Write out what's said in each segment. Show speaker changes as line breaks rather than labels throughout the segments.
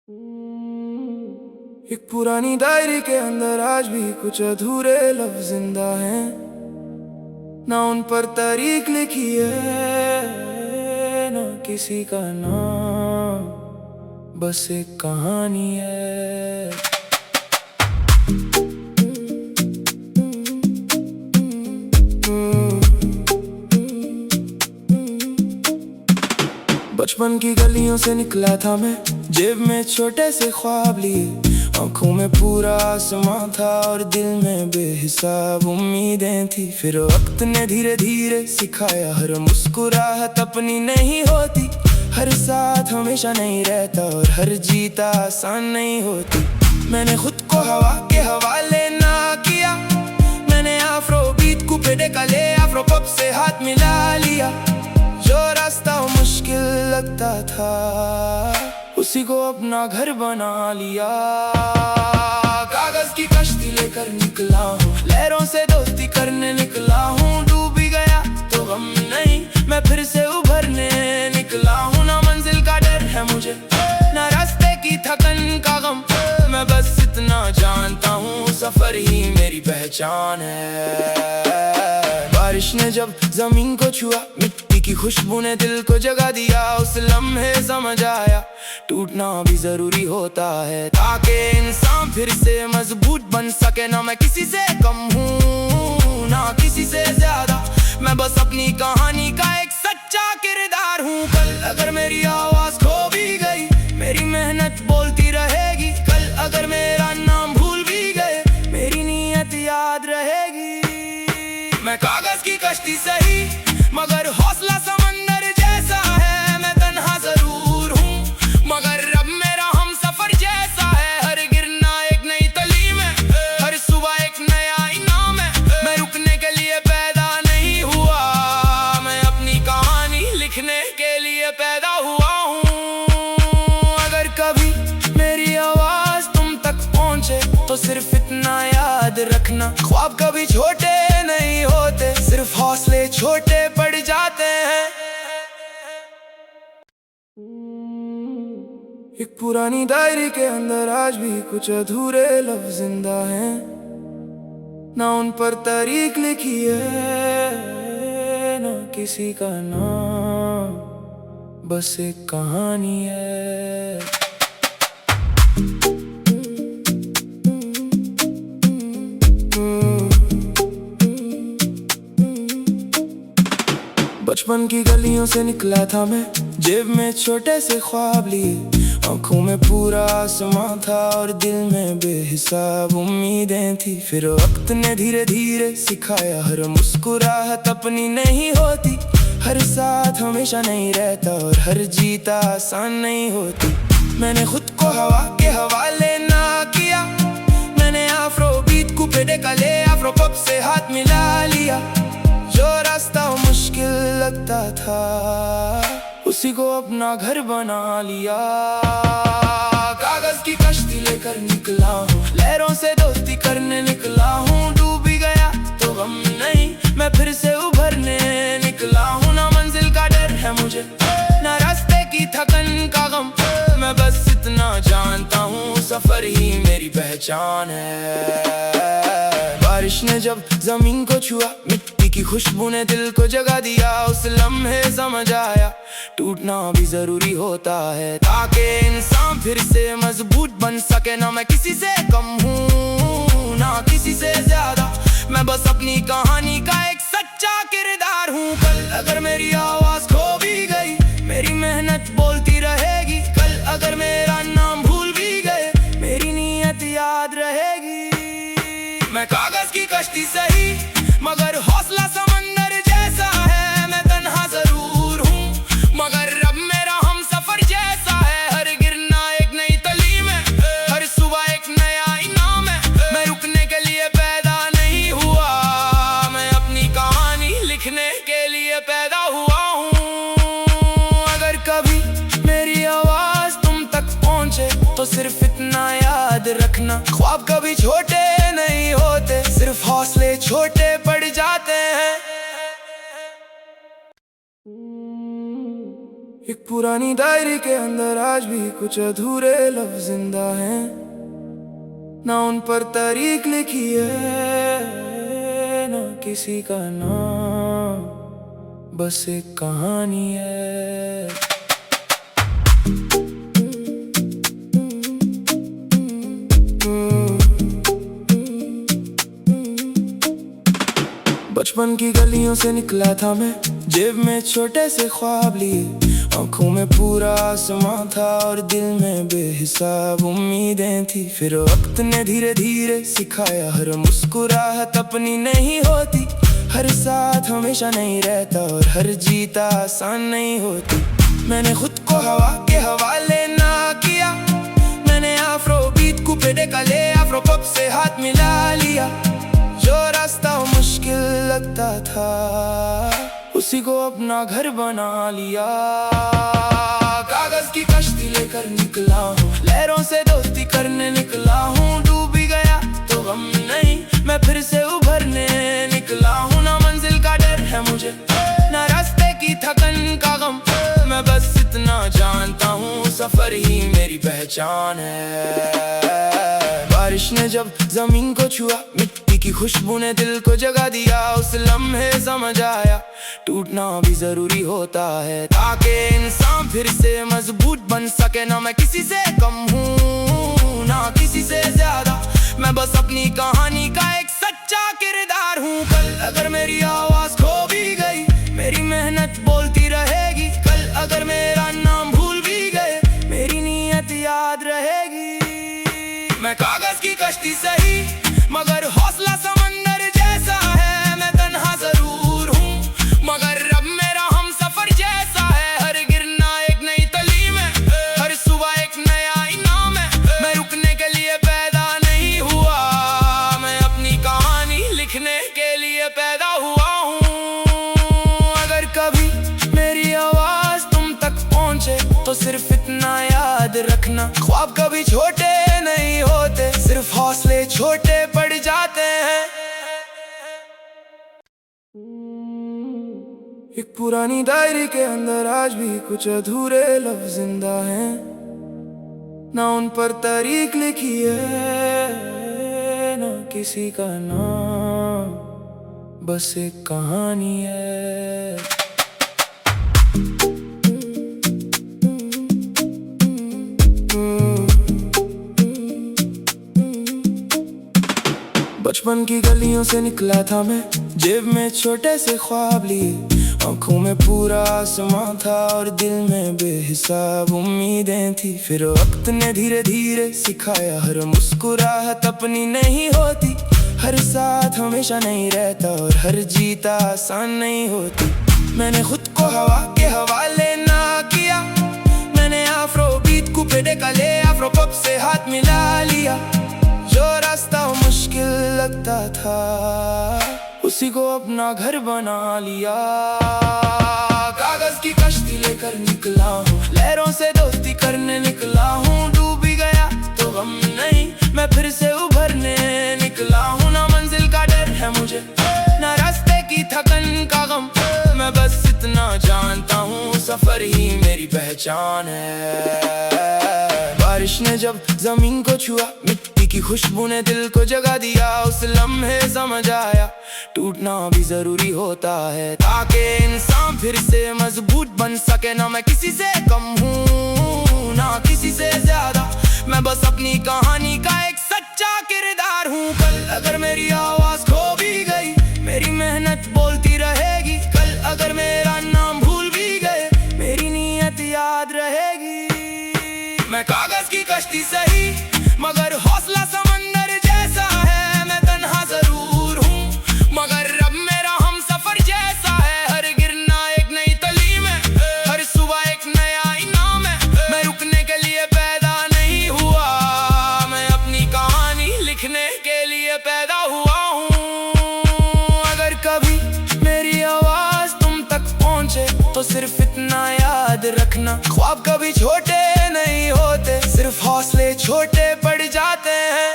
एक पुरानी डायरी के अंदर आज भी कुछ अधूरे लफ्ज जिंदा हैं। ना उन पर तारीख लिखी है, ना किसी का नाम, बस एक कहानी है। बचपन की गलियों से निकला था मैं, जेब में छोटे से ख्वाब लिए, आंखों में पूरा आसमां था और दिल में बेहिसाब उम्मीदें थी। फिर वक्त ने धीरे धीरे सिखाया, हर मुस्कुराहट अपनी नहीं होती, हर साथ हमेशा नहीं रहता और हर जीत आसान नहीं होती। मैंने खुद को हवा के हवाले ना किया, मैंने अफ्रोबीट कूपे डेकाले अफ्रो पॉप से हाथ मिला लिया। जो रास्ता मुश्किल लगता था, उसी को अपना घर बना लिया। कागज की कश्ती लेकर निकला हूँ, लहरों से दोस्ती करने निकला हूँ। डूब भी गया तो गम नहीं, मैं फिर से उभरने निकला हूँ। ना मंजिल का डर है मुझे, ना रास्ते की थकन का गम, मैं बस इतना जानता हूँ, सफर ही मेरी पहचान है। बारिश ने जब जमीन को छुआ, मिट्टी की खुशबू ने दिल को जगा दिया। उस लम्हे समझ आया, टूटना भी जरूरी होता है, ताकि इंसान फिर से मजबूत बन सके। ना मैं किसी से कम हूँ, ना किसी से ज्यादा, मैं बस अपनी कहानी का एक सच्चा किरदार हूँ। कल अगर मेरी आवाज खो भी गई, मेरी मेहनत बोलती रहेगी। कल अगर मेरा नाम भूल भी गए, मेरी नीयत याद रहेगी। मैं कागज की कश्ती सही, मगर हौसला समंदर जैसा है। मैं तन्हा जरूर हूँ, मगर रब मेरा हम सफर जैसा है। हर गिरना एक नई तालीम है, हर सुबह एक नया इनाम है। मैं रुकने के लिए पैदा नहीं हुआ, मैं अपनी कहानी लिखने के लिए पैदा हुआ हूँ। अगर कभी मेरी आवाज तुम तक पहुँचे, तो सिर्फ इतना याद रखना, ख्वाब कभी छोटे नहीं होते, सिर्फ हौसले छोटे पड़ जाते हैं। एक पुरानी डायरी के अंदर आज भी कुछ अधूरे लफ्ज जिंदा हैं। ना उन पर तारीख लिखी है, ना किसी का नाम, बस एक कहानी है। बचपन की गलियों से निकला था मैं, जेब में छोटे से ख्वाब लिए, आंखों में पूरा आसमां था और दिल में बेहिसाब उम्मीदें थी। फिर वक्त ने धीरे धीरे सिखाया, हर मुस्कुराहट अपनी नहीं होती, हर साथ हमेशा नहीं रहता और हर जीत आसान नहीं होती। मैंने खुद को हवा के हवाले ना किया, मैंने अफ्रोबीट कूपे डेकाले अफ्रो पॉप से हाथ मिला लिया। जो रास्ता मुश्किल लगता था, उसी को अपना घर बना लिया। कागज की कश्ती लेकर निकला हूँ, लहरों से दोस्ती करने निकला हूँ। डूब भी गया तो गम नहीं, मैं फिर से उभरने निकला हूँ। ना मंजिल का डर है मुझे, ना रास्ते की थकन का गम, मैं बस इतना जानता हूँ, सफर ही मेरी पहचान है। बारिश ने जब जमीन को छुआ, मिट्टी की खुशबू ने दिल को जगा दिया। उस लम्हे समझ आया, टूटना भी जरूरी होता है, ताकि इंसान फिर से मजबूत बन सके। ना मैं किसी से कम हूँ, ना किसी से ज्यादा, मैं बस अपनी कहानी का एक सच्चा किरदार हूँ। कल अगर मेरी आवाज खो भी गई, मेरी मेहनत बोलती रहेगी। कल अगर मेरा नाम भूल भी गए, मेरी नीयत याद रहेगी। मैं कागज की कश्ती सही, मगर हौसला समंदर जैसा है। मैं तन्हा जरूर हूँ, मगर रब मेरा हम सफर जैसा है। हर गिरना एक नई तालीम है, हर सुबह एक नया इनाम है। मैं रुकने के लिए पैदा नहीं हुआ, मैं अपनी कहानी लिखने के लिए पैदा हुआ हूँ। अगर कभी मेरी आवाज तुम तक पहुँचे, तो सिर्फ इतना याद रखना, ख्वाब कभी छोटे नहीं होते, सिर्फ हौसले छोटे पड़ जाते हैं। एक पुरानी डायरी के अंदर आज भी कुछ अधूरे लफ्ज जिंदा हैं, ना उन पर तारीख लिखी है, ना किसी का नाम, बस एक कहानी है। बचपन की गलियों से निकला था मैं, जेब में छोटे से ख्वाब लिए, आंखों में पूरा आसमां था और दिल में बेहिसाब उम्मीदें थी। फिर वक्त ने धीरे धीरे सिखाया हर मुस्कुराहट अपनी नहीं होती, हर साथ हमेशा नहीं रहता और हर जीत आसान नहीं होती। मैंने खुद को हवा के हवाले ना किया, मैंने अफ्रो बीट को पेड़े का ले अफ्रो पॉप से हाथ मिला लिया। जो रास्ता मुश्किल लगता था उसी को अपना घर बना लिया। कागज की कश्ती लेकर निकला हूँ, लहरों से दोस्ती करने निकला हूँ। डूब भी गया तो गम नहीं, मैं फिर से उभरने निकला हूँ। ना मंजिल का डर है मुझे, ना रास्ते की थकन का गम, मैं बस इतना जानता हूँ सफर ही मेरी पहचान है। बारिश ने जब जमीन को छुआ, मिट्टी की खुशबू ने दिल को जगा दिया। उस लम्हे समझ आया टूटना भी जरूरी होता है, ताकि इंसान फिर से मजबूत बन सके। ना मैं किसी से कम हूँ ना किसी से ज्यादा, मैं बस अपनी कहानी का एक सच्चा किरदार हूँ। कल अगर मेरी आवाज खो भी गई, मेरी मेहनत बोलती रहेगी। कल अगर मेरा नाम भूल भी गए, मेरी नीयत याद रहेगी। मैं कागज की कश्ती सही मगर हौसला समंदर जैसा है। मैं तन्हा जरूर हूँ मगर रब मेरा हम सफर जैसा है। हर गिरना एक नई तालीम है, हर सुबह एक नया इनाम है। मैं रुकने के लिए पैदा नहीं हुआ, मैं अपनी कहानी लिखने के लिए पैदा हुआ हूँ। अगर कभी मेरी आवाज तुम तक पहुँचे तो सिर्फ इतना याद रखना, ख्वाब कभी छोटे नहीं होते, सिर्फ हौसले छोटे पड़ जाते हैं। एक पुरानी डायरी के अंदर आज भी कुछ अधूरे लफ्ज जिंदा हैं, ना उन पर तारीख लिखी है, ना किसी का नाम, बस एक कहानी है। बचपन की गलियों से निकला था मैं, जेब में छोटे से ख्वाब लिए, आंखों में पूरा आसमां था और दिल में बेहिसाब उम्मीदें थी। फिर वक्त ने धीरे धीरे सिखाया हर मुस्कुराहट अपनी नहीं होती, हर साथ हमेशा नहीं रहता और हर जीत आसान नहीं होती। मैंने खुद को हवा के हवाले ना किया, मैंने अफ्रो बीट को पेड़े का ले अफ्रो पॉप से हाथ मिला लिया। जो रास्ता मुश्किल लगता था उसी को अपना घर बना लिया। कागज की कश्ती लेकर निकला हूँ, लहरों से दोस्ती करने निकला हूँ। डूब भी गया तो गम नहीं, मैं फिर से उभरने निकला हूँ। ना मंजिल का डर है मुझे, ना रास्ते की थकन का गम, मैं बस इतना जानता हूँ सफर ही मेरी पहचान है। बारिश ने जब जमीन को छुआ, मिट्टी की खुशबू ने दिल को जगा दिया। उस लम्हे समझ आया टूटना भी जरूरी होता है, ताकि इंसान फिर से मजबूत बन सके। ना मैं किसी से कम हूँ ना किसी से ज्यादा, मैं बस अपनी कहानी का एक सच्चा किरदार हूँ। कल अगर मेरी आवाज खो भी गई, मेरी मेहनत बोलती रहेगी। कल अगर मेरा नाम भूल भी गए, मेरी नीयत याद रहेगी। मैं कागज की कश्ती सही मगर हौसला समंदर जैसा है। मैं तन्हा जरूर हूँ मगर रब मेरा हम सफर जैसा है। हर गिरना एक नई तालीम है, हर सुबह एक नया इनाम है। मैं रुकने के लिए पैदा नहीं हुआ, मैं अपनी कहानी लिखने के लिए पैदा हुआ हूँ। अगर कभी मेरी आवाज तुम तक पहुँचे तो सिर्फ इतना याद रखना, ख्वाब कभी छोटे नहीं होते, सिर्फ हौसले छोटे पड़ जाते हैं।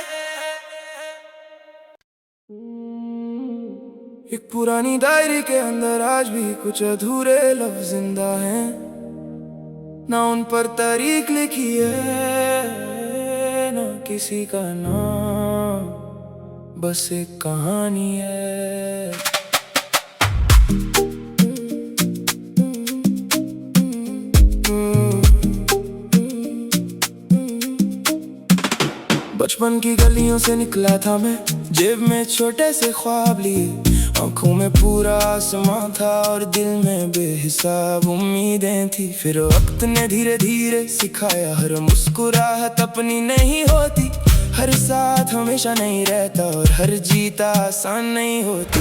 एक पुरानी डायरी के अंदर आज भी कुछ अधूरे लफ्ज जिंदा हैं, ना उन पर तारीख लिखी है, ना किसी का नाम, बस एक कहानी है। बचपन की गलियों से निकला था मैं, जेब में छोटे से ख्वाब लिए, आंखों में पूरा आसमां था और दिल में बेहिसाब उम्मीदें थी। फिर वक्त ने धीरे धीरे सिखाया, हर मुस्कुराहट अपनी नहीं होती, हर साथ हमेशा नहीं रहता और हर जीत आसान नहीं होती।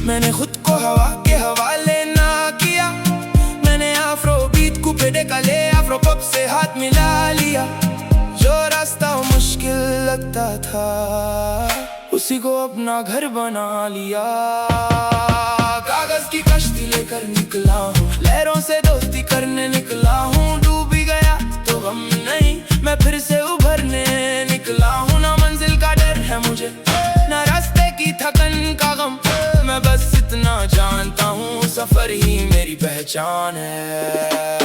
मैंने खुद को हवा के हवाले ना किया, मैंने अफ्रोबीट को पेड़े का ले अफ्रो पॉप से हाथ मिला लिया। जो रास्ता मुश्किल लगता था, उसी को अपना घर बना लिया। कागज की कश्ती लेकर निकला हूँ, लहरों से दोस्ती करने निकला हूँ। डूब भी गया तो गम नहीं, मैं फिर से उभरने निकला हूँ। ना मंजिल का डर है मुझे, ना रास्ते की थकन का गम, मैं बस इतना जानता हूँ, सफर ही मेरी पहचान है।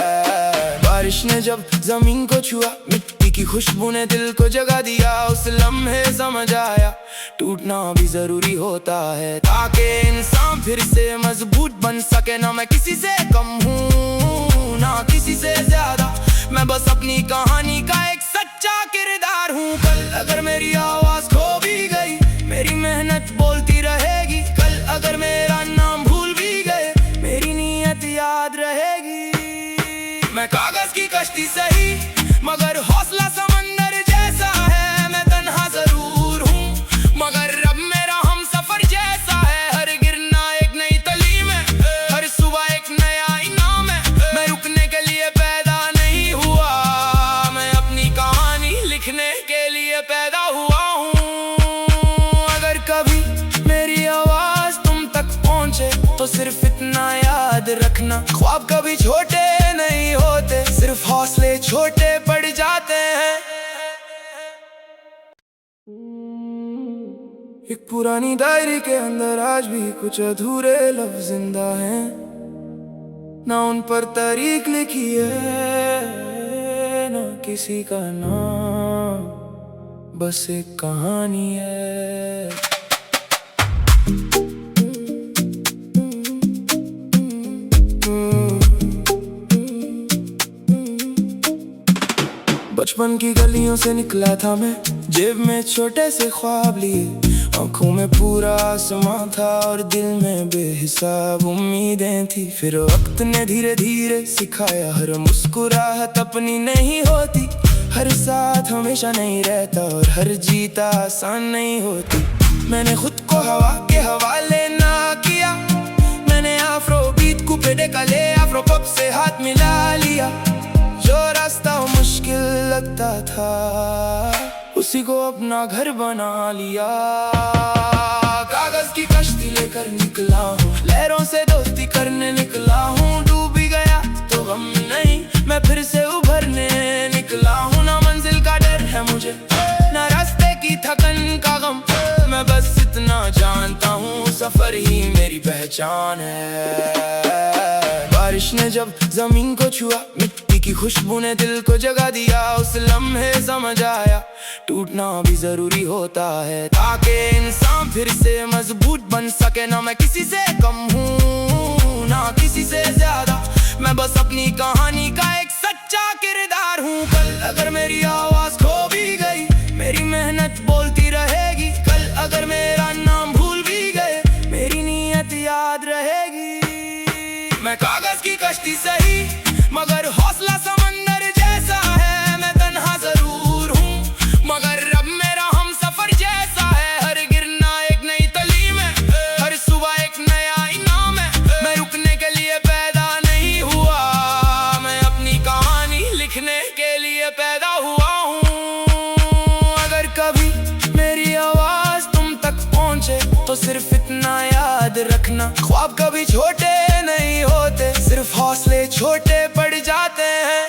बारिश ने जब जमीन को छुआ, मिट्टी की खुशबू ने दिल को जगा दिया। उस लम्हे समझ आया, टूटना भी जरूरी होता है, ताकि इंसान फिर से मजबूत बन सके। ना मैं किसी से कम हूँ, ना किसी से ज्यादा, मैं बस अपनी कहानी का एक सच्चा किरदार हूँ। कल अगर मेरी आवाज खो भी गई, मेरी मेहनत बोलती रहेगी। कल अगर मेरा नाम भूल भी गए, मेरी नीयत याद रहेगी। मैं कागज की कश्ती सही, मगर हौसला समंदर जैसा है। मैं तन्हा जरूर हूँ, मगर अब मेरा हम सफर जैसा है। हर गिरना एक नई तालीम है, हर सुबह एक नया इनाम है। मैं रुकने के लिए पैदा नहीं हुआ, मैं अपनी कहानी लिखने के लिए पैदा हुआ हूँ। अगर कभी मेरी आवाज तुम तक पहुँचे, तो सिर्फ इतना याद रखना, ख्वाब कभी छोटे नहीं होते, सिर्फ हौसले छोटे पड़ जाते हैं। एक पुरानी डायरी के अंदर आज भी कुछ अधूरे लफ्ज जिंदा हैं, ना उन पर तारीख लिखी है, ना किसी का नाम, बस एक कहानी है। बचपन की गलियों से निकला था मैं, जेब में छोटे से ख्वाब लिए, आंखों में पूरा आसमां था और दिल में बेहिसाब उम्मीदें थी। फिर वक्त ने धीरे धीरे सिखाया, हर मुस्कुराहट अपनी नहीं होती, हर साथ हमेशा नहीं रहता और हर जीत आसान नहीं होती। मैंने खुद को हवा के हवाले ना किया, मैंने अफ्रोबीट को पेड़े का ले अफ्रो पॉप से हाथ मिला लिया। जो रास्ता मुश्किल लगता था, उसी को अपना घर बना लिया। कागज की कश्ती लेकर निकला हूँ, लहरों से दोस्ती करने निकला हूँ। डूब भी गया तो गम नहीं, मैं फिर से उभरने निकला हूँ। ना मंजिल का डर है मुझे, ना रास्ते की थकन का गम, मैं बस इतना जानता हूँ, सफर ही मेरी पहचान है। बारिश ने जब जमीन को छुआ, मिट्टी की खुशबू ने दिल को जगा दिया। उस लम्हे समझ आया, टूटना भी जरूरी होता है, ताकि इंसान फिर से मजबूत बन सके। ना मैं किसी से कम हूँ, ना किसी से ज्यादा, मैं बस अपनी कहानी का एक सच्चा किरदार हूँ। कल अगर मेरी आवाज खो भी गई, मेरी मेहनत बोलती रहेगी। कल अगर मेरा नाम भूल भी गए, मेरी नीयत याद रहेगी। मैं कागज की कश्ती सही, मगर हौसला समंदर जैसा है। मैं तन्हा जरूर हूँ, मगर अब मेरा हम सफर जैसा है। हर गिरना एक नई तालीम है, हर सुबह एक नया इनाम है। मैं रुकने के लिए पैदा नहीं हुआ, मैं अपनी कहानी लिखने के लिए पैदा हुआ हूँ। अगर कभी मेरी आवाज तुम तक पहुँचे, तो सिर्फ इतना याद रखना, ख्वाब कभी छोटे नहीं होते, सिर्फ हौसले छोटे पड़ जाते हैं।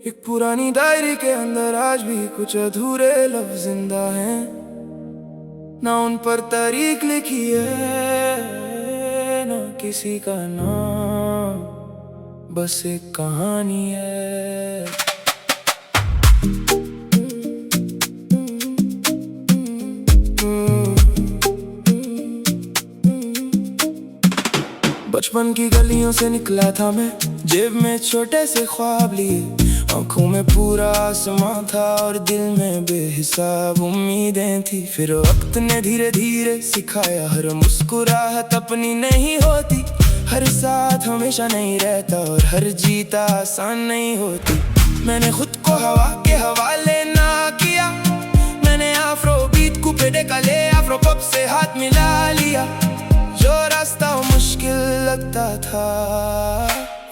एक पुरानी डायरी के अंदर आज भी कुछ अधूरे लफ्ज जिंदा हैं, ना उन पर तारीख लिखी है, ना किसी का नाम। बस एक कहानी है। बचपन की गलियों से निकला था मैं, जेब में छोटे से ख्वाब लिए, आंखों में पूरा आसमां था और दिल में बेहिसाब उम्मीदें थी। फिर वक्त ने धीरे धीरे सिखाया हर मुस्कुराहट अपनी नहीं होती, हर साथ हमेशा नहीं रहता और हर जीता आसान नहीं होती। मैंने खुद को हवा के हवाले ना किया, मैंने अफ्रोबीट को पेडे का ले अफ्रो पॉप से हाथ मिला लिया। जो रास्ता मुश्किल लगता था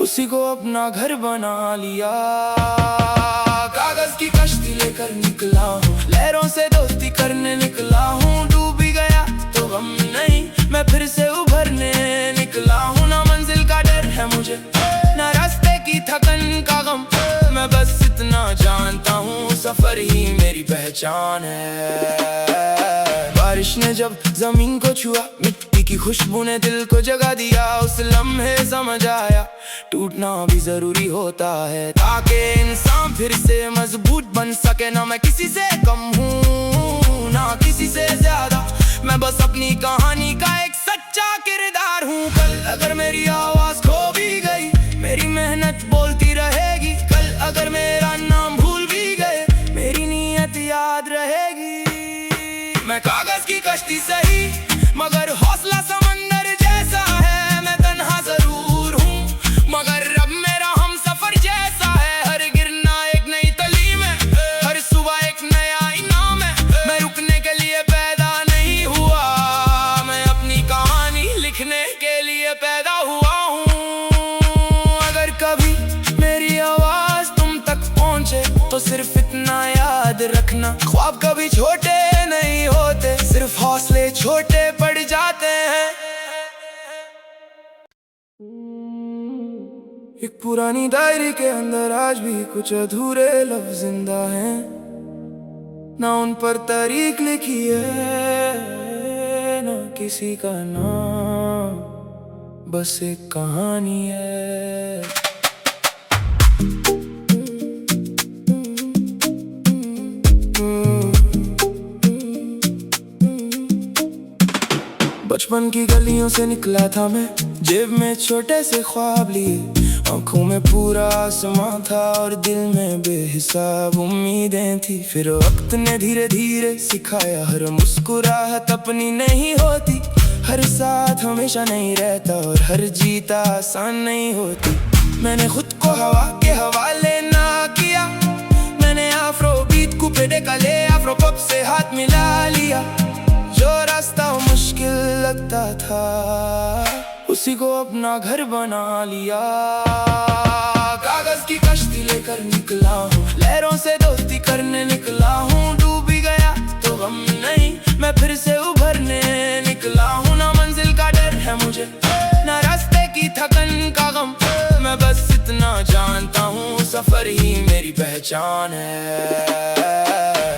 उसी को अपना घर बना लिया। कागज की कश्ती लेकर निकला हूँ, लहरों से दोस्ती करने निकला हूँ। डूब भी गया तो गम नहीं, मैं फिर से उभरने निकला हूँ। ना मंजिल का डर है मुझे, ना रास्ते की थकन का गम, मैं बस इतना जानता हूँ सफर ही मेरी पहचान है। बारिश ने जब जमीन को छुआ, मिट्टी की खुशबू ने दिल को जगा दिया। उस लम्हे समझ आया टूटना भी जरूरी होता है, ताकि इंसान फिर से मजबूत बन सके। ना मैं किसी से कम हूँ ना किसी से ज्यादा, मैं बस अपनी कहानी का एक सच्चा किरदार हूँ। कल अगर मेरी आवाज खो भी गई, मेरी मेहनत बोलती रहेगी। कल अगर मेरा नाम भूल भी गए, मेरी नीयत याद रहेगी। मैं कागज की कश्ती सही मगर हौसला समंदर जैसा है। मैं तन्हा जरूर हूँ मगर रब मेरा हम सफर जैसा है। हर गिरना एक नई तालीम है, हर सुबह एक नया इनाम है। मैं रुकने के लिए पैदा नहीं हुआ, मैं अपनी कहानी लिखने के लिए पैदा हुआ हूँ। अगर कभी मेरी आवाज तुम तक पहुँचे तो सिर्फ इतना याद रखना, ख्वाब कभी छोटे नहीं होते, सिर्फ हौसले छोटे पड़ जाते हैं। एक पुरानी डायरी के अंदर आज भी कुछ अधूरे लफ्ज जिंदा हैं, ना उन पर तारीख लिखी है ना किसी का नाम, बस एक कहानी है। बचपन की गलियों से निकला था मैं, जेब में छोटे से ख्वाब लिए, आंखों में पूरा आसमां था और दिल में बेहिसाब उम्मीदें थी। फिर वक्त ने धीरे धीरे सिखाया हर मुस्कुराहट अपनी नहीं होती, हर साथ हमेशा नहीं रहता और हर जीता आसान नहीं होती। मैंने खुद को हवा के हवाले ना किया, मैंने अफ्रोबीट को पेडे का ले अफ्रो पॉप से हाथ मिला लिया। जो रास्ता मुश्किल लगता था उसी को अपना घर बना लिया। कागज की कश्ती लेकर निकला हूँ, लहरों से दोस्ती करने निकला हूँ। डूब भी गया तो गम नहीं, मैं फिर से उभरने निकला हूँ। ना मंजिल का डर है मुझे, ना रास्ते की थकन का गम, मैं बस इतना जानता हूँ सफर ही मेरी पहचान है।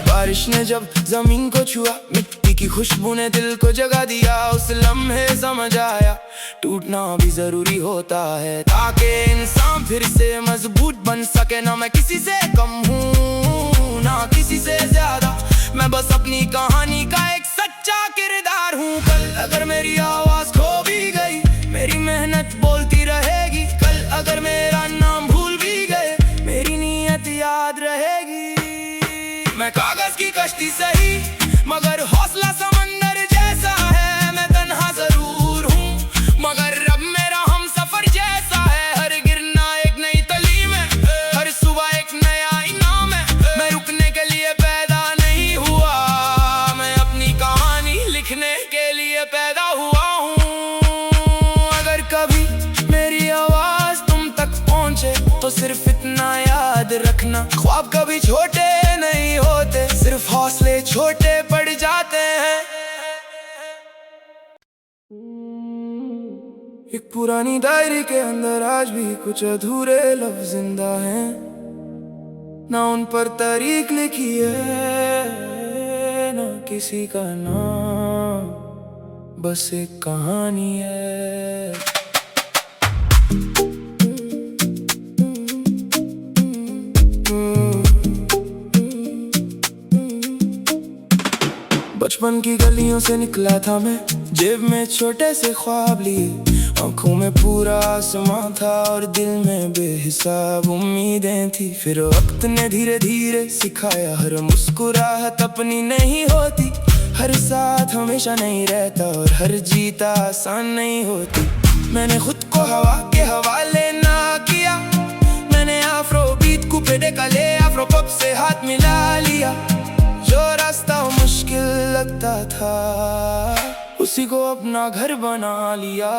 बारिश ने जब जमीन को छुआ, मिट्टी की खुशबू ने दिल को जगा दिया। उस लम्हे समझ आया टूटना भी जरूरी होता है, ताकि इंसान फिर से मजबूत बन सके। ना मैं किसी से कम हूँ ना किसी से ज्यादा, मैं बस अपनी कहानी का एक सच्चा किरदार हूँ। कल अगर मेरी आवाज खो भी गई, मेरी मेहनत बोलती रहेगी। कल अगर मेरा नाम भूल भी गए, मेरी नीयत याद रहेगी। मैं कागज की कश्ती सही मगर हौसला समंदर जैसा है। मैं तन्हा जरूर हूँ मगर रब मेरा हम सफर जैसा है। हर गिरना एक नई तालीम है, हर सुबह एक नया इनाम है। मैं रुकने के लिए पैदा नहीं हुआ, मैं अपनी कहानी लिखने के लिए पैदा हुआ हूँ। अगर कभी मेरी आवाज तुम तक पहुँचे तो सिर्फ इतना याद रखना, ख्वाब कभी छोटे नहीं होते, सिर्फ हौसले छोटे पड़ जाते हैं। एक पुरानी डायरी के अंदर आज भी कुछ अधूरे लफ्ज जिंदा हैं, ना उन पर तारीख लिखी है ना किसी का नाम, बस एक कहानी है। बचपन की गलियों से निकला था मैं, जेब में छोटे से ख्वाब लिए। आंखों में पूरा आसमां था और दिल में बेहिसाब उम्मीदें थी। फिर वक्त ने धीरे धीरे सिखाया, हर मुस्कुराहट अपनी नहीं होती, हर साथ हमेशा नहीं रहता और हर जीता आसान नहीं होती। मैंने खुद को हवा के हवाले ना किया, मैंने अफ्रोबीट कूपे डेकाले अफ्रो पॉप से हाथ मिला लिया। जो रास्ता मुश्किल लगता था उसी को अपना घर बना लिया।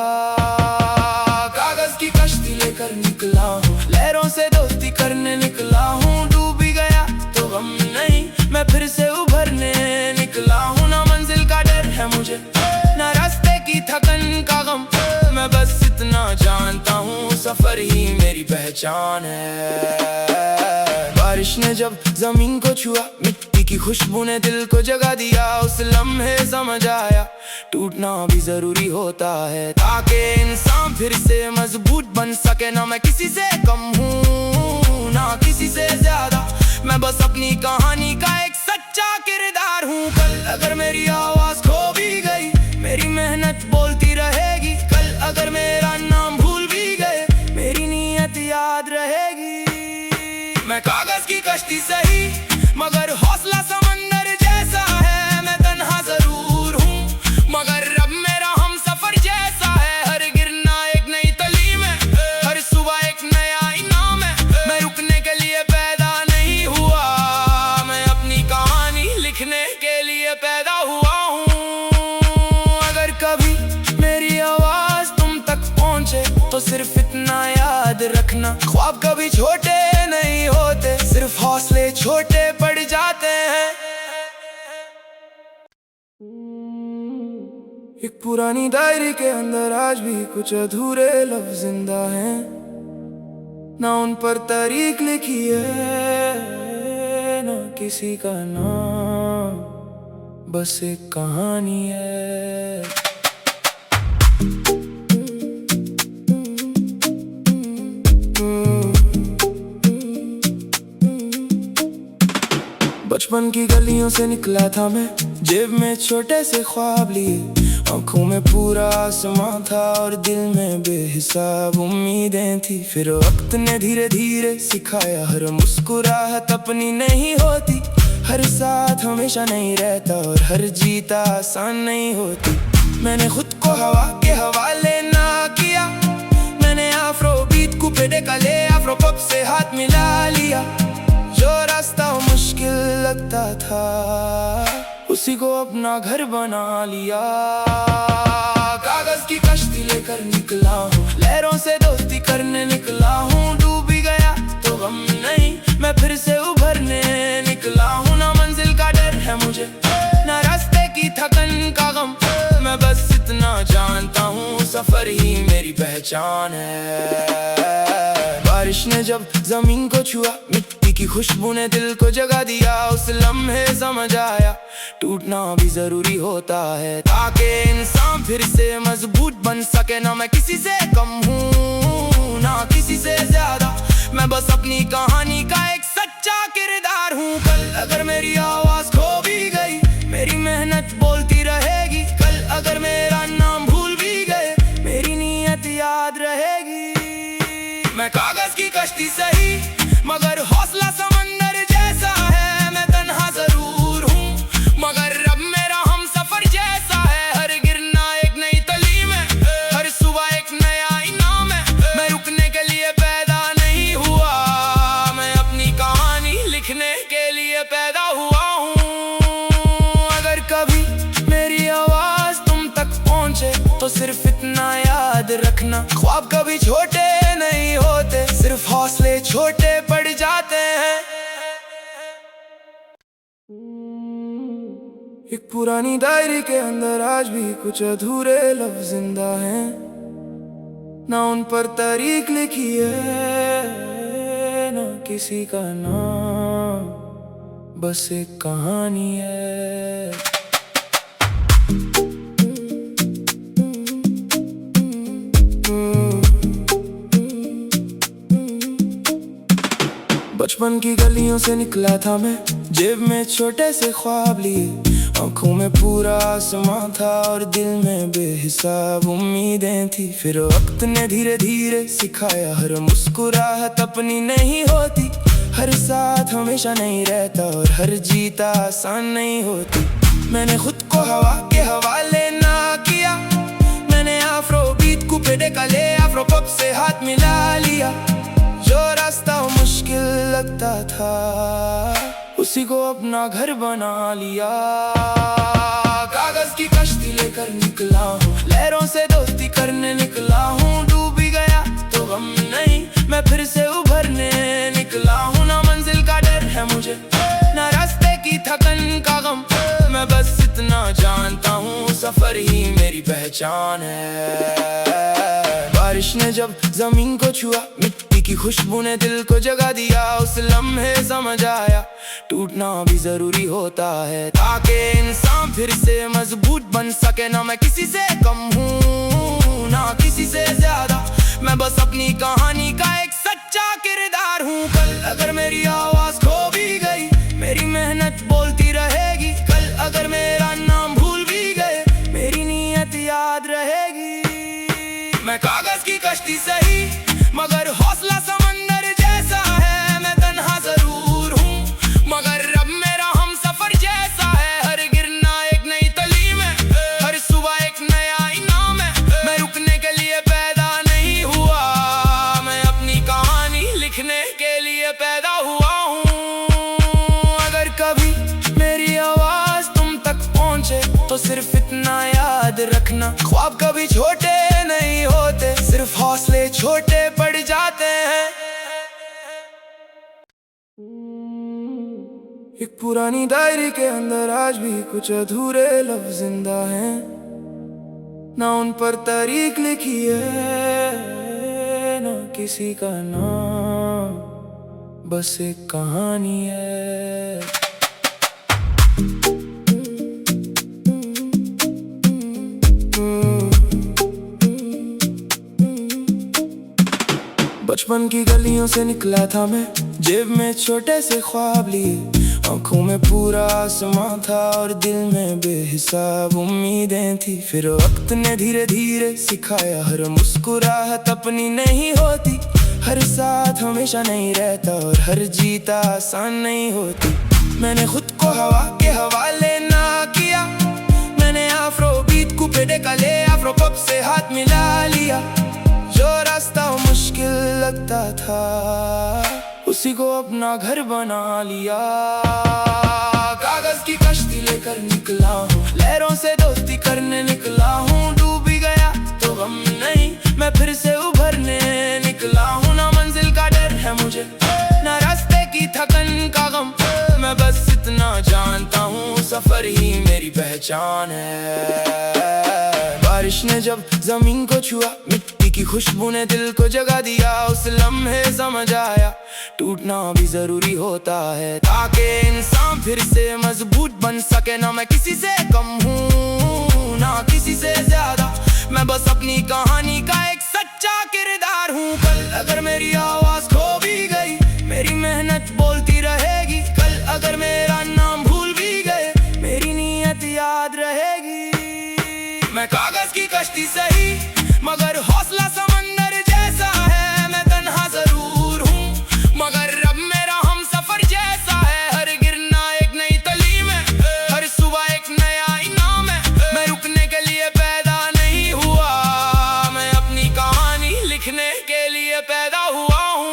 कागज की कश्ती लेकर निकला हूँ, लहरों से दोस्ती करने निकला हूँ। डूब भी गया तो गम नहीं, मैं फिर से उभरने निकला हूँ। ना मंजिल का डर है मुझे, ना रास्ते की थकन का गम, मैं बस इतना जानता हूँ सफर ही मेरी पहचान है। बारिश ने जब जमीन को छुआ, मिट्टी की खुशबू ने दिल को जगा दिया। उस लम्हे समझ आया टूटना भी जरूरी होता है, ताकि इंसान फिर से मजबूत बन सके। ना मैं किसी से कम हूँ ना किसी से ज्यादा, मैं बस अपनी कहानी का एक सच्चा किरदार हूँ। कल अगर मेरी आवाज खो भी गई, मेरी मेहनत बोलती रहेगी। कल अगर मेरा नाम भूल भी गए, मेरी नीयत याद रहेगी। मैं कागज की कश्ती सही मगर हौसला समंदर जैसा है। मैं तन्हा जरूर हूँ मगर रब मेरा हम सफर जैसा है। हर गिरना एक नई तालीम है, हर सुबह एक नया इनाम है। मैं रुकने के लिए पैदा नहीं हुआ, मैं अपनी कहानी लिखने के लिए पैदा हुआ हूँ। अगर कभी मेरी आवाज तुम तक पहुँचे तो सिर्फ इतना याद रखना, ख्वाब कभी छोटे नहीं होते, सिर्फ हौसले छोटे पड़ जाते हैं। एक पुरानी डायरी के अंदर आज भी कुछ अधूरे लफ्ज जिंदा हैं, ना उन पर तारीख लिखी है ना किसी का नाम, बस एक कहानी है। बचपन की गलियों से निकला था मैं, जेब में छोटे से ख्वाब लिए। आंखों में पूरा आसमां था और दिल में बेहिसाब उम्मीदें थी। फिर वक्त ने धीरे धीरे सिखाया, हर मुस्कुराहट अपनी नहीं होती, हर साथ हमेशा नहीं रहता और हर जीता आसान नहीं होती। मैंने खुद को हवा के हवाले ना किया, मैंने अफ्रोबीट कूपे डेकाले अफ्रो पॉप से हाथ मिला लिया। जो रास्ता मुश्किल लगता था उसी को अपना घर बना लिया। कागज की कश्ती लेकर निकला हूँ, लहरों से दोस्ती करने निकला हूँ। डूब भी गया तो गम नहीं, मैं फिर से उभरने निकला हूँ। ना मंजिल का डर है मुझे, ना रास्ते की थकन का गम, मैं बस इतना जानता हूँ सफर ही मेरी पहचान है। बारिश ने जब जमीन को छुआ, मिट्टी की खुशबू ने दिल को जगा दिया। उस लम्हे समझ आया टूटना भी जरूरी होता है, ताकि इंसान फिर से मजबूत बन सके। ना मैं किसी से कम हूँ ना किसी से ज्यादा, मैं बस अपनी कहानी का एक सच्चा किरदार हूँ। कल अगर मेरी आवाज खो भी गई, मेरी मेहनत बोलती रहेगी। कल अगर मेरा नाम भूल भी गए, मेरी नीयत याद रहेगी। मैं कागज की कश्ती सही मगर हौसला समंदर जैसा है। मैं तन्हा जरूर हूँ मगर रब मेरा हम सफर जैसा है। हर गिरना एक नई तालीम है, हर सुबह एक नया इनाम है। मैं रुकने के लिए पैदा नहीं हुआ, मैं अपनी कहानी लिखने के लिए पैदा हुआ हूँ। अगर कभी मेरी आवाज तुम तक पहुँचे तो सिर्फ इतना याद रखना, ख्वाब कभी छोटे नहीं होते, सिर्फ हौसले छोटे पड़ जाते हैं। एक पुरानी डायरी के अंदर आज भी कुछ अधूरे लफ्ज जिंदा हैं, ना उन पर तारीख लिखी है ना किसी का नाम, बस एक कहानी है। बचपन की गलियों से निकला था मैं, जेब में छोटे से ख्वाब लिए। आंखों में पूरा आसमां था और दिल में बेहिसाब उम्मीदें थी। फिर वक्त ने धीरे धीरे सिखाया हर मुस्कुराहट अपनी नहीं होती, हर साथ हमेशा नहीं रहता और हर जीत आसान नहीं होती। मैंने खुद को हवा के हवाले ना किया, मैंने आफ्रो बीट को पेड़े का ले आफ्रो पॉप से हाथ मिला लिया। जो रास्ता मुश्किल लगता था उसी को अपना घर बना लिया। कागज की कश्ती लेकर निकला हूँ, लहरों से दोस्ती करने निकला हूँ। डूब भी गया तो गम नहीं, मैं फिर से उभरने निकला हूँ। ना मंजिल का डर है मुझे, ना रास्ते की थकन का गम, मैं बस इतना जानता हूँ सफर ही मेरी पहचान है। बारिश ने जब जमीन को छुआ, मिट्टी की खुशबू ने दिल को जगा दिया। उस लम्हे समझ आया टूटना भी जरूरी होता है, ताकि इंसान फिर से मजबूत बन सके। ना मैं किसी से कम हूँ ना किसी से ज्यादा, मैं बस अपनी कहानी का एक सच्चा किरदार हूँ। कल अगर मेरी आवाज खो भी गई, मेरी मेहनत बोलती रहेगी। कल अगर मेरा नाम भूल भी गए, मेरी नीयत याद रहेगी। मैं कागज की कश्ती सही मगर हौसला समंदर जैसा है। मैं तन्हा जरूर हूँ मगर रब मेरा हम सफर जैसा है। हर गिरना एक नई तालीम है, हर सुबह एक नया इनाम है। मैं रुकने के लिए पैदा नहीं हुआ, मैं अपनी कहानी लिखने के लिए पैदा हुआ हूँ। अगर कभी मेरी आवाज तुम तक पहुँचे तो सिर्फ इतना याद रखना, ख्वाब कभी छोटे नहीं होते, सिर्फ हौसले छोटे पड़ जाते हैं। एक पुरानी डायरी के अंदर आज भी कुछ अधूरे लफ्ज जिंदा हैं, ना उन पर तारीख लिखी है ना किसी का नाम, बस एक कहानी है। बचपन की गलियों से निकला था मैं, जेब में छोटे से ख्वाब लिए। आंखों में पूरा आसमां था और दिल में बेहिसाब उम्मीदें थी। फिर वक्त ने धीरे धीरे सिखाया हर मुस्कुराहट अपनी नहीं होती, हर साथ हमेशा नहीं रहता और हर जीत आसान नहीं होती। मैंने खुद को हवा के हवाले ना किया, मैंने आफ्रो बीट को पेड़े का ले आफ्रो पॉप से हाथ मिला लिया। जो रास्ता मुश्किल लगता था उसी को अपना घर बना लिया। कागज की कश्ती लेकर निकला हूँ, लहरों से दोस्ती करने निकला हूँ। डूब भी गया तो गम नहीं, मैं फिर से उभरने निकला हूँ। ना मंजिल का डर है मुझे, ना रास्ते की थकन का गम, मैं बस इतना जानता हूँ सफर ही मेरी पहचान है। बारिश ने जब जमीन को छुआ, मिट्टी की खुशबू ने दिल को जगा दिया। उस लम्हे समझ आया टूटना भी जरूरी होता है, ताकि इंसान फिर से मजबूत बन सके। ना मैं किसी से कम हूँ ना किसी से ज्यादा, मैं बस अपनी कहानी का एक सच्चा किरदार हूँ। कल अगर मेरी आवाज खो भी गई, मेरी मेहनत बोलती रहेगी। कल अगर मेरा नाम भूल भी गए, मेरी नीयत याद रहेगी। मैं कागज की कश्ती सही मगर हौसला समंदर जैसा है। मैं तन्हा जरूर हूँ मगर रब मेरा हम सफर जैसा है। हर गिरना एक नई तालीम है, हर सुबह एक नया इनाम है। मैं रुकने के लिए पैदा नहीं हुआ, मैं अपनी कहानी लिखने के लिए पैदा हुआ हूँ।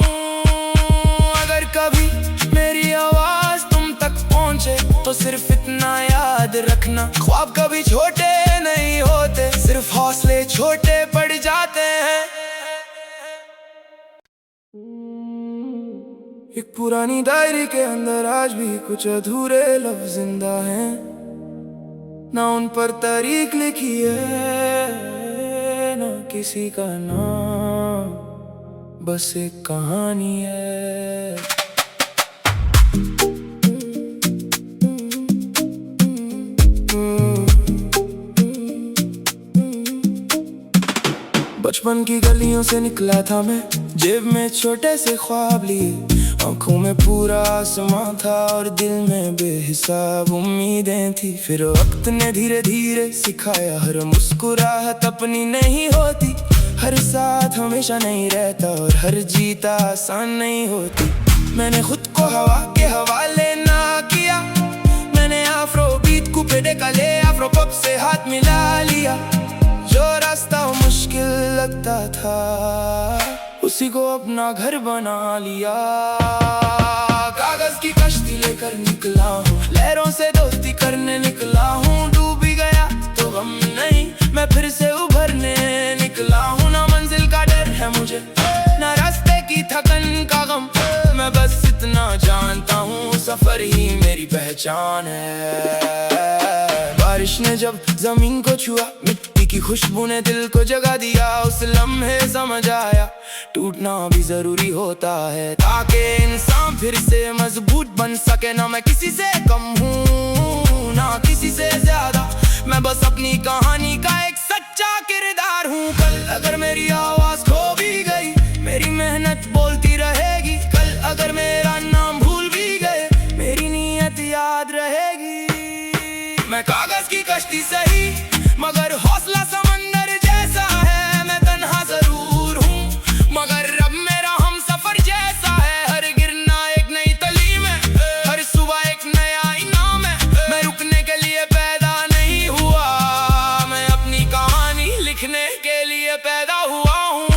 अगर कभी मेरी आवाज तुम तक पहुँचे तो सिर्फ इतना याद रखना, ख्वाब कभी छोटे नहीं होते, सिर्फ हौसले छोटे पड़ जाते हैं। एक पुरानी डायरी के अंदर आज भी कुछ अधूरे लफ्ज जिंदा हैं, ना उन पर तारीख लिखी है ना किसी का नाम, बस एक कहानी है। बचपन की गलियों से निकला था मैं, जेब में छोटे से ख्वाब लिए। आंखों में पूरा आसमां था और दिल में बेहिसाब उम्मीदें थी। फिर वक्त ने धीरे धीरे सिखाया हर मुस्कुराहट अपनी नहीं होती, हर साथ हमेशा नहीं रहता और हर जीत आसान नहीं होती। मैंने खुद को हवा के हवाले ना किया, मैंने आफ्रो बीट को पेड़े का ले आफ्रो पॉप से हाथ मिला लिया। जो रास्ता मुश्किल लगता था उसी को अपना घर बना लिया। कागज की कश्ती लेकर निकला हूँ, लहरों से दोस्ती करने निकला हूँ। डूब भी गया तो गम नहीं, मैं फिर से उभरने निकला हूँ। ना मंजिल का डर है मुझे, ना रास्ते की थकन का गम, मैं बस इतना जानता हूँ सफर ही मेरी पहचान है। बारिश ने जब जमीन को छुआ, मिट्टी की खुशबू ने दिल को जगा दिया। उस लम्हे समझ आया टूटना भी जरूरी होता है, ताकि इंसान फिर से मजबूत बन सके। ना मैं किसी से कम हूँ ना किसी से ज्यादा, मैं बस अपनी कहानी का एक सच्चा किरदार हूँ। कल अगर मेरी आवाज खो भी गई, मेरी मेहनत बोलती रहेगी। कल अगर मेरा नाम भूल भी गए, मेरी नीयत याद रहेगी। मैं कागज की कश्ती सही मगर हौसला समंदर जैसा है। मैं तन्हा जरूर हूँ मगर रब मेरा हम सफर जैसा है। हर गिरना एक नई तालीम है, हर सुबह एक नया इनाम है। मैं रुकने के लिए पैदा नहीं हुआ, मैं अपनी कहानी लिखने के लिए पैदा हुआ हूँ।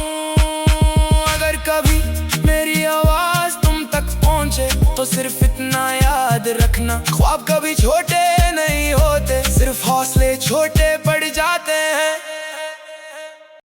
अगर कभी मेरी आवाज तुम तक पहुँचे तो सिर्फ इतना याद रखना, ख्वाब कभी छोटे नहीं होते, सिर्फ हौसले छोटे